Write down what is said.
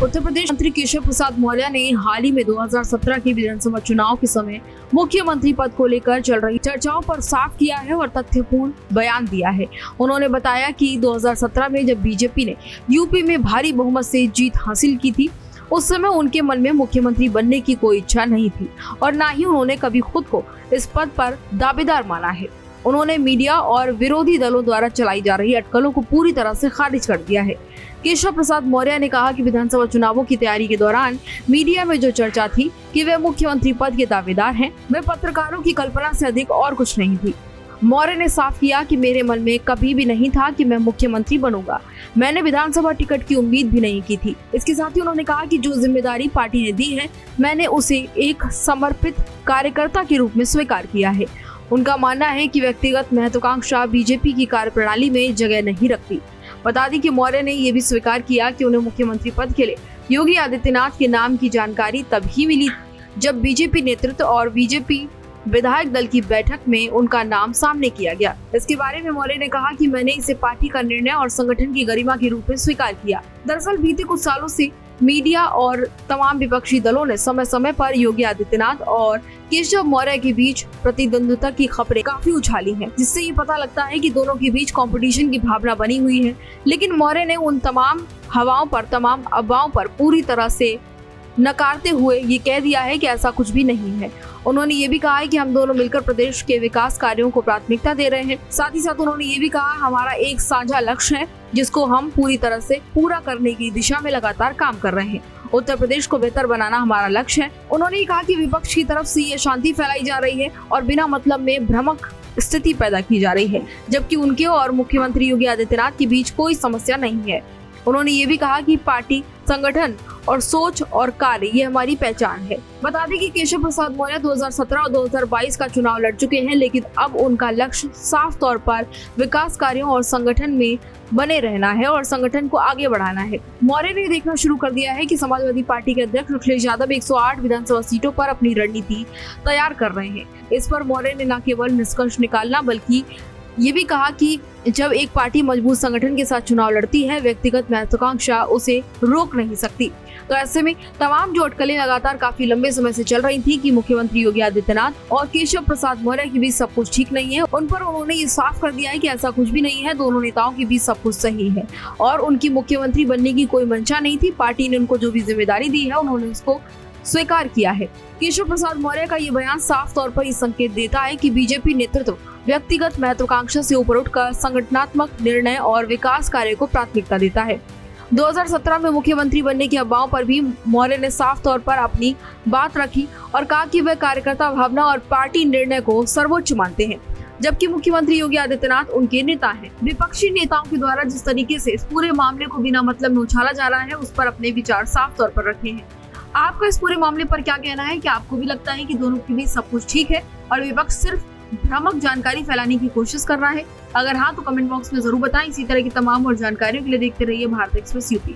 उत्तर प्रदेश मंत्री केशव प्रसाद मौर्य ने हाल ही में 2017 के विधानसभा चुनाव के समय मुख्यमंत्री पद को लेकर चल रही चर्चाओं पर साफ किया है और तथ्यपूर्ण बयान दिया है। उन्होंने बताया कि 2017 में जब बीजेपी ने यूपी में भारी बहुमत से जीत हासिल की थी, उस समय उनके मन में मुख्यमंत्री बनने की कोई इच्छा नहीं थी और न ही उन्होंने कभी खुद को इस पद पर दावेदार माना है। उन्होंने मीडिया और विरोधी दलों द्वारा चलाई जा रही अटकलों को पूरी तरह से खारिज कर दिया है। केशव प्रसाद मौर्य ने कहा कि विधानसभा चुनावों की तैयारी के दौरान मीडिया में जो चर्चा थी कि वे मुख्यमंत्री पद के दावेदार हैं, वे पत्रकारों की कल्पना से अधिक और कुछ नहीं थी। मौर्य ने साफ किया कि मेरे मन में कभी भी नहीं था कि मैं मुख्यमंत्री बनूंगा। मैंने विधानसभा टिकट की उम्मीद भी नहीं की थी। इसके साथ ही उन्होंने कहा कि जो जिम्मेदारी पार्टी ने दी है, मैंने उसे एक समर्पित कार्यकर्ता के रूप में स्वीकार किया है। उनका मानना है कि व्यक्तिगत महत्वाकांक्षा बीजेपी की कार्यप्रणाली में जगह नहीं रखती। बता दें कि मौर्य ने यह भी स्वीकार किया कि उन्हें मुख्यमंत्री पद के लिए योगी आदित्यनाथ के नाम की जानकारी तभी मिली जब बीजेपी नेतृत्व और बीजेपी विधायक दल की बैठक में उनका नाम सामने किया गया। इसके बारे में मौर्य ने कहा कि मैंने इसे पार्टी का निर्णय और संगठन की गरिमा के रूप में स्वीकार किया। दरअसल बीते कुछ सालों से मीडिया और तमाम विपक्षी दलों ने समय समय पर योगी आदित्यनाथ और केशव मौर्य के बीच प्रतिद्वंद्विता की खबरें काफी उछाली हैं, जिससे ये पता लगता है कि दोनों के बीच कंपटीशन की भावना बनी हुई है। लेकिन मौर्य ने उन तमाम हवाओं पर, तमाम अफवाहों पर पूरी तरह से नकारते हुए ये कह दिया है कि ऐसा कुछ भी नहीं है। उन्होंने ये भी कहा है कि हम दोनों मिलकर प्रदेश के विकास कार्यों को प्राथमिकता दे रहे हैं। साथ ही साथ उन्होंने ये भी कहा, हमारा एक साझा लक्ष्य है जिसको हम पूरी तरह से पूरा करने की दिशा में लगातार काम कर रहे हैं। उत्तर प्रदेश को बेहतर बनाना हमारा लक्ष्य है। उन्होंने ये कहा कि विपक्ष की तरफ से ये शांति फैलाई जा रही है और बिना मतलब में भ्रामक स्थिति पैदा की जा रही है, जबकि उनके और मुख्यमंत्री योगी आदित्यनाथ के बीच कोई समस्या नहीं है। उन्होंने ये भी कहा कि पार्टी, संगठन और सोच और कार्य ये हमारी पहचान है। बता दें कि केशव प्रसाद मौर्य 2017 और 2022 का चुनाव लड़ चुके हैं, लेकिन अब उनका लक्ष्य साफ तौर पर विकास कार्यों और संगठन में बने रहना है और संगठन को आगे बढ़ाना है। मौर्य ने देखना शुरू कर दिया है कि समाजवादी पार्टी के अध्यक्ष अखिलेश यादव 108 विधानसभा सीटों पर अपनी रणनीति तैयार कर रहे हैं। इस पर मौर्य ने न केवल निष्कर्ष निकालना बल्कि ये भी कहा कि जब एक पार्टी मजबूत संगठन के साथ चुनाव लड़ती है, व्यक्तिगत महत्वाकांक्षा उसे रोक नहीं सकती। तो ऐसे में तमाम जो अटकलें लगातार काफी लंबे समय से चल रही थी कि मुख्यमंत्री योगी आदित्यनाथ और केशव प्रसाद मौर्य के बीच सब कुछ ठीक नहीं है, उन पर उन्होंने ये साफ कर दिया है कि ऐसा कुछ भी नहीं है। दोनों नेताओं के बीच सब कुछ सही है और उनकी मुख्यमंत्री बनने की कोई मंशा नहीं थी। पार्टी ने उनको जो भी जिम्मेदारी दी है, उन्होंने उसको स्वीकार किया है। केशव प्रसाद मौर्य का ये बयान साफ तौर पर ये संकेत देता है कि बीजेपी नेतृत्व व्यक्तिगत महत्वाकांक्षा से ऊपर उठकर संगठनात्मक निर्णय और विकास कार्य को प्राथमिकता देता है। 2017 में मुख्यमंत्री बनने की अफवाहों पर भी मौर्य ने साफ तौर पर अपनी बात रखी और कहा कि वे कार्यकर्ता भावना और पार्टी निर्णय को सर्वोच्च मानते हैं, जबकि मुख्यमंत्री योगी आदित्यनाथ उनके नेता हैं। विपक्षी नेताओं के द्वारा जिस तरीके से इस पूरे मामले को बिना मतलब में उछाला जा रहा है, उस पर अपने विचार साफ तौर पर रखे हैं। आपका इस पूरे मामले पर क्या कहना है? क्या आपको भी लगता है कि दोनों के बीच सब कुछ ठीक है और विपक्ष सिर्फ भ्रामक जानकारी फैलाने की कोशिश कर रहा है? अगर हाँ, तो कमेंट बॉक्स में जरूर बताएं। इसी तरह की तमाम और जानकारियों के लिए देखते रहिए भारत एक्सप्रेस यूपी।